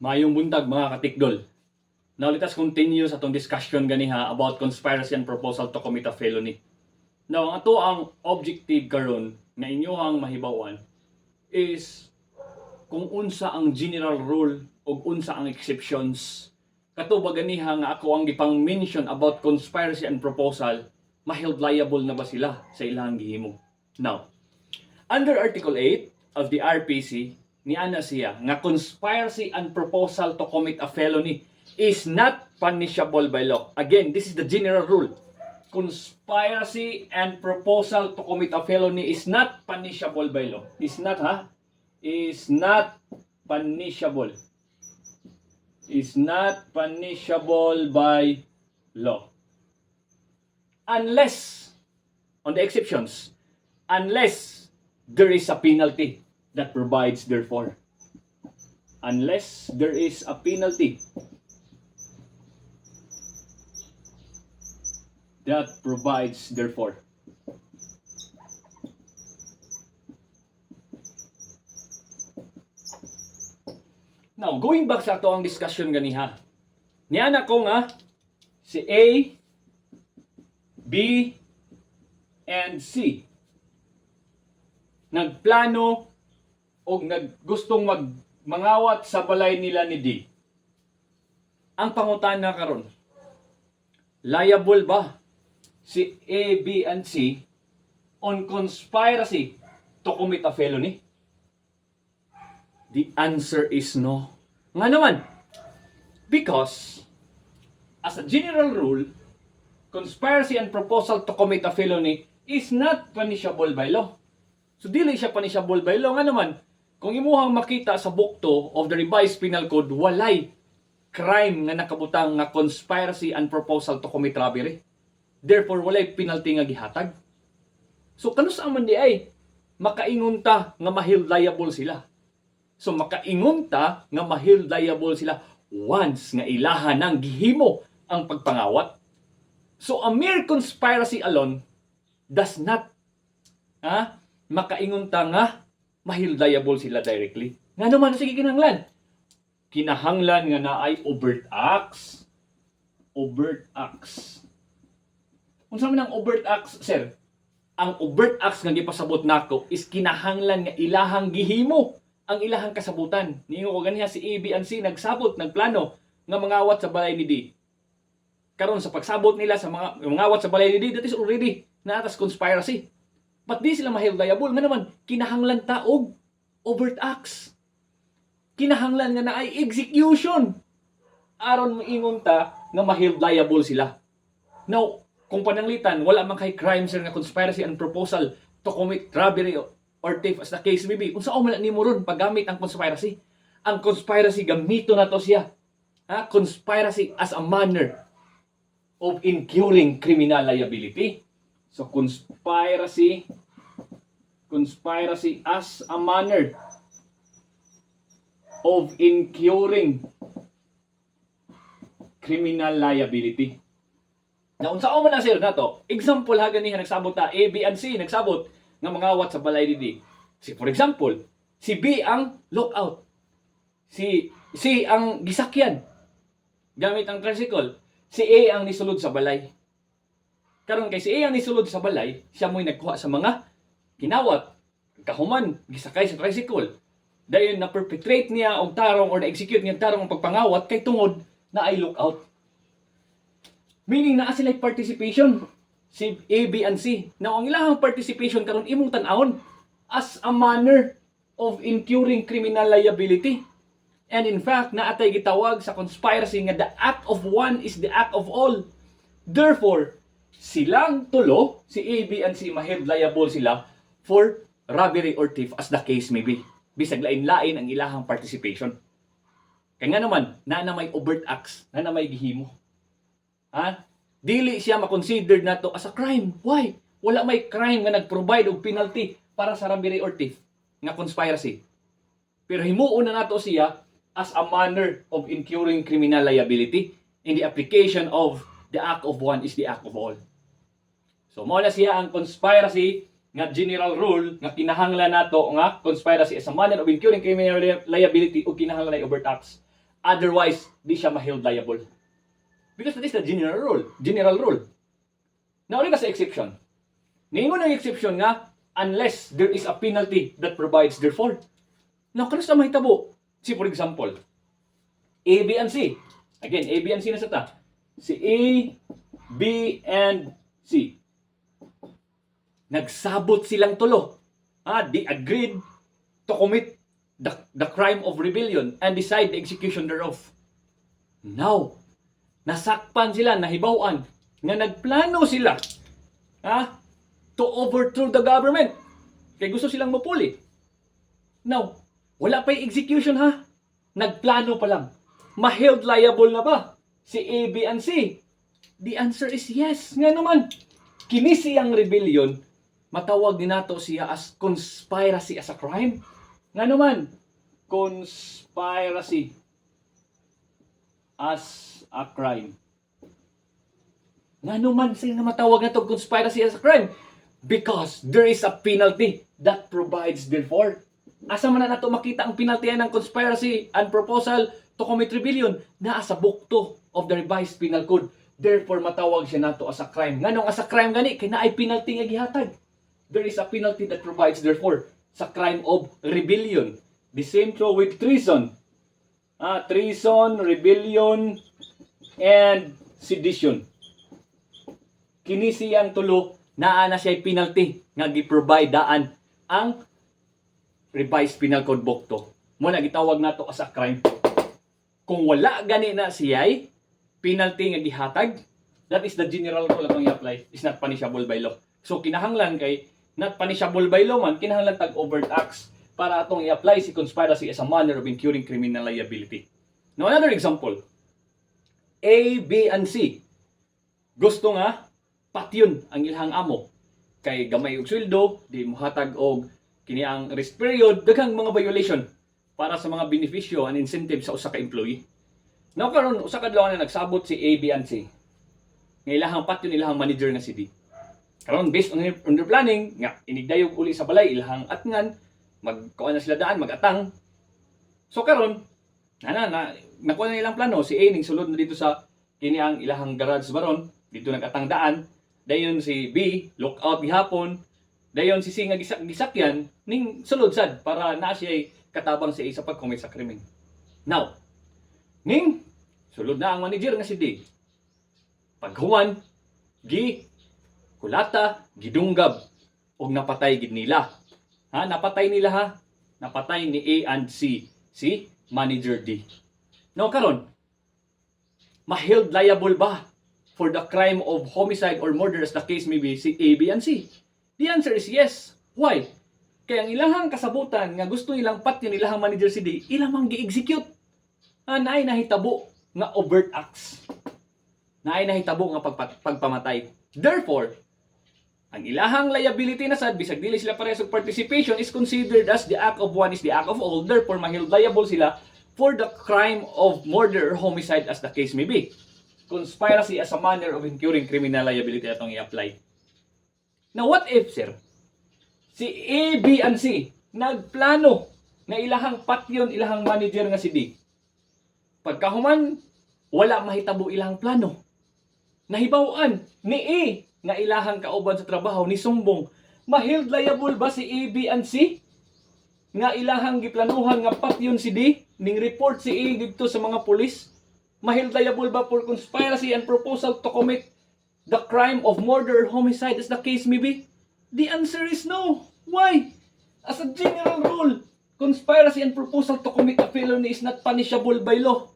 Mayong buntag mga katikdol. Now let us continue sa atong discussion ganiha about conspiracy and proposal to commit a felony. Now ang ato ang objective karon nga inyohang mahibawan is kung unsa ang general rule ug unsa ang exceptions. Kato ba ganiha nga ako ang gipang mention about conspiracy and proposal, ma-held liable na ba sila sa ilahang gihimo? Now, under Article 8 of the RPC, niana siya nga conspiracy and proposal to commit a felony is not punishable by law. Again, this is the general rule. Conspiracy and proposal to commit a felony is not punishable by law. Is not punishable. Is not punishable by law. Unless, on the exceptions, unless there is a penalty that provides therefore. Unless there is a penalty that provides therefore. Now, going back sa ato ang discussion ganiha. Niana ko nga si A, B, and C nagplano o gustong mangawat sa balay nila ni D. Ang pangutana karon, liable ba si A, B, and C on conspiracy to commit a felony? The answer is no. Nga naman, because as a general rule, conspiracy and proposal to commit a felony is not punishable by law. So dili siya punishable by law. Nga naman, kung imuhang makita sa bukto of the revised penal code, walay crime nga nakabutang nga conspiracy and proposal to commit robbery. Therefore, walay penalty nga gihatag. So kanus man di ay makaingon ta nga ma-held liable sila. So makaingon ta nga ma-held liable sila once nga ilaha nang gihimo ang pagpangawat. So a mere conspiracy alone does not makaingon ta nga ma-held liable sila directly. Nga naman sige kinahanglan. Kinahanglan nga naay overt acts. Overt acts. Unsa man ang overt acts, sir? Ang overt acts nga gipasabot nako is kinahanglan nga ilahang gihimo ang ilahang kasabutan. Ningo ko ganiha si A, B, and C nagsabot, nagplano nga mangawat sa balay ni D. Karon sa pagsabot nila sa mangawat sa balay ni D, that is already naatas conspiracy. But di sila ma-held liable. Nga naman, kinahanglan ta og overt acts. Kinahanglan nga naay execution aron moingon ta nga ma-held liable sila. Now, kung pananglitan, wala man kay crime sir nga conspiracy and proposal to commit robbery or theft as the case may be. Unsa man nimo ron paggamit ang conspiracy? Ang conspiracy gamito na to siya. Conspiracy as a manner of incurring criminal liability. So conspiracy as a manner of incurring criminal liability. Now, unsa man na sir nato? Example ha ganiha nagsabot ta A, B, and C nagsabot nga mangawat sa balay ni D. Si for example, si B ang lookout. Si C ang gisakyan gamit ang tricycle. Si A ang nisulod sa balay. Karon kay si A ang nisulod sa balay, siya mo'y nagkuha sa mga kinawat, kahuman, gisakay sa tricycle. Dayon na perpetrate niya og tarong or na-execute niya tarong ang pagpangawat kay tungod na ay lookout. Meaning na sila participation si A, B, and C. Now, ang ilahang participation karon imong tan-awon as a manner of incurring criminal liability. And in fact, naatay gitawag sa conspiracy nga the act of one is the act of all. Therefore, silang tulo, si A, B, and C, ma-held liable sila for robbery or theft as the case may be. Bisag lain-lain ang ilahang participation. Kaya nga naman, na may overt acts, na may gihimo. Dili siya ma-considered nato as a crime. Why? Wala may crime nga nag-provide og penalty para sa robbery or theft nga conspiracy. Pero himuon na nato siya as a manner of incurring criminal liability in the application of the act of one is the act of all. So mao na siya ang conspiracy nga general rule nga kinahanglan nato nga conspiracy as a manner of incurring criminal liability o kinahanglan ay overt acts. Otherwise, di siya ma-held liable. Because that is the general rule. General rule. Now, ulit sa exception. Ningon ang exception nga, unless there is a penalty that provides therefore. Now, kanas na mahitabo? See, for example, A, B, and C. Again, A, B, and C na sa ta. Si A, B, and C. Nagsabot silang tulo. They agreed to commit the crime of rebellion and decide the execution thereof. Now, nasakpan sila, nahibawan, nga nagplano sila to overthrow the government. Kaya gusto silang mapuli. Now, wala pa yung execution Nagplano pa lang. Ma-held liable na ba si A, B, and C? The answer is yes. Nga naman, kini siyang rebellion, matawag din nato siya as conspiracy as a crime. Nga naman, conspiracy as a crime. Nga naman siya nga matawag na to conspiracy as a crime? Because there is a penalty that provides therefore. Asa man na nato makita ang penalty ng conspiracy and proposal to commit rebellion? Naa sa Book 2 of the Revised Penal Code. Therefore, matawag siya nato as a crime. Nganong as a crime gani? Kaya na ay penalty nga gihatag. There is a penalty that provides therefore sa crime of rebellion. The same true with treason. Treason, rebellion, and sedition. Kini siyang tulo naa na siya penalty nga gi-provide daan ang Revised Penal Code Book 2. Muna gitawag nato as a crime. Kung wala gani na siya'y penalty nga gihatag, that is the general rule atong i-apply, is not punishable by law. So kinahanglan kay not punishable by law man, kinahanglan tag overt acts para atong i-apply si conspiracy as a manner of incurring criminal liability. Now another example. A, B, and C. Gusto nga patyon ang ilhang amo. Kay gamay og sweldo, di mohatag og kini ang rest period, daghang mga violation para sa mga benepisyo and incentive sa usa ka employee. Now karon usa ka adlaw na nagsabot si A, B, and C. Nga ilahang patyon ilahang manager nga si D. Karon based on their planning nga inigdayog uli sa balay ilahang atngan, magkuan na sila daan, magatang. So karon nakuha na ilang plano, si A ning sulod na dito sa kini ang ilahang garage baron, dito nagatang daan. Dayon si B lookout gihapon. Dayon si C nga gisakyan ning sulod sad para naa siya katabang si A sa pag-commit sa krimen. Now, ning sulod na ang manager nga si D. Paghuman, kulata, gidunggab og napatay gid nila. Napatay nila Napatay ni A and C, si manager D. Now karon, ma-held liable ba for the crime of homicide or murder as the case may be si A, B, and C? The answer is yes. Why? Kaya ang ilahang kasabutan nga gusto nilang patyon ilahang manager si D, ilamang gi-execute. Naay nahitabo nga overt acts. Naay nahitabo nga pagpamatay. Therefore, ang ilahang liability na sad bisag dili sila parehas og participation is considered as the act of one is the act of all. Therefore, ma-held liable sila for the crime of murder or homicide as the case may be. Conspiracy as a manner of incurring criminal liability atong i-apply. Now, what if, sir, si A, B, and C nagplano na ilahang patyon ilahang manager nga si D? Pagkahuman, wala mahitabo ilahang plano. Nahibaw-an ni A nga ilahang kauban sa trabaho ni sumbong. Ma-held liable ba si A, B, and C? Nga ilahang giplanuhan nga patyon si D? Ning report si A dito sa mga pulis? Ma-held liable ba for conspiracy and proposal to commit the crime of murder or homicide as the case may be? The answer is no. Why? As a general rule, conspiracy and proposal to commit a felony is not punishable by law.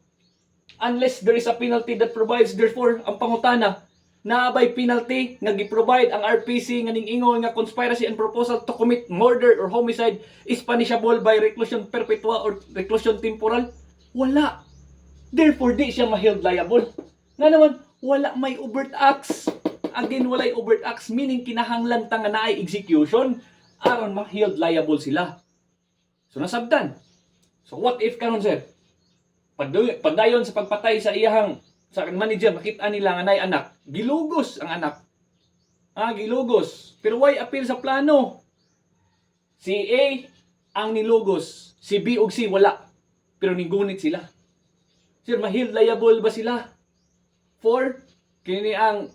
Unless there is a penalty that provides therefore ang pangutana. Naabay penalty nga gi-provide ang RPC nga ning-ingon nga conspiracy and proposal to commit murder or homicide is punishable by reclusion perpetua or reclusion temporal? Wala. Therefore, di siya ma-held liable. Nga naman, wala may overt acts. Again, walay overt acts, meaning kinahanglan ta nga naay execution aron ma-held liable sila. So nasabtan. So what if karon, sir? Pagdayon sa pagpatay sa iyahang sa manager, makita nila nga naay anak, gilugos ang anak. Gilugos. Pero why appeal sa plano? Si A ang nilugos, si B ug C wala. Pero nigunit sila. Sir, mahil liable ba sila for kini ang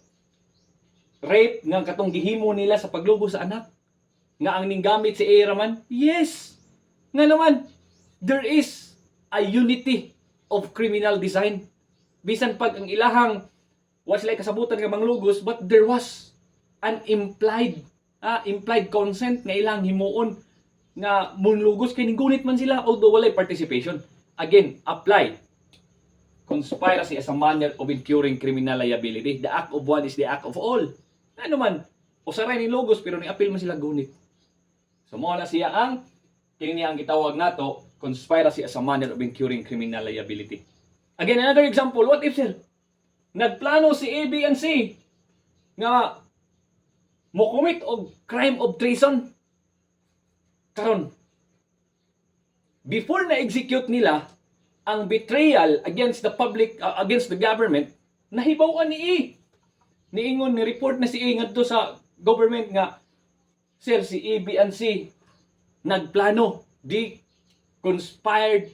rape nga katong gihimo nila sa paglubo sa anak? Nga ang ninggamit si A. Raman? Yes! Nga naman, there is a unity of criminal design. Bisan pag ang ilahang was like kasabutan nga manglugos, but there was an implied consent nga ilang himuon nga munlugos kay ninggunit man sila although walay participation. Again, apply conspiracy as a manner of incurring criminal liability. The act of one is the act of all. Ano man, usaray ni lugos pero ni-appeal man sila gunit. So mo na siya ang kini ang gitawag nato conspiracy as a manner of incurring criminal liability. Again, another example, what if sir, nagplano si A, B, and C nga mo commit og crime of treason karon before na execute nila ang betrayal against the public, against the government, nahibaw-an ni E. Niingon ni report na si E ngadto sa government nga sir, si A, B, and C nagplano, conspired,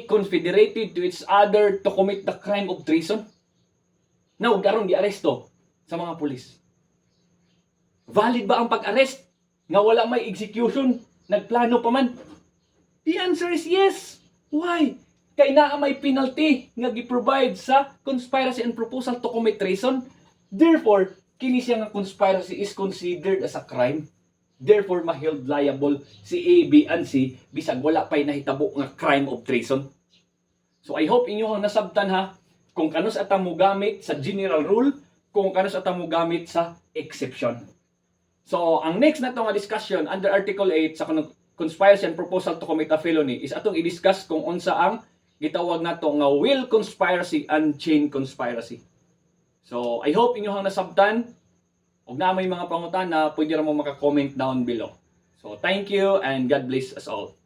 confederated to each other to commit the crime of treason. Now, karon gi-aresto sa mga pulis. Valid ba ang pag-arrest nga wala may execution, nagplano pa man? The answer is yes. Why? Kay naa may penalty nga gi-provide sa conspiracy and proposal to commit treason. Therefore, kini siya nga conspiracy is considered as a crime. Therefore, maheld liable si A, B, and C bisag wala pa'y nahitabo nga crime of treason. So I hope inyo nasabtan ha kung kanos atang mo gamit sa general rule, kung kanos atang mo gamit sa exception. So ang next na to nga discussion under Article 8 sa conspiracy and proposal to commit a felony is atong i-discuss kung unsa ang gitawag nato nga will conspiracy and chain conspiracy. So I hope inyo nasabtan. Ug na may mga pangutan na pwede ra mo maka-comment down below. So thank you and God bless us all.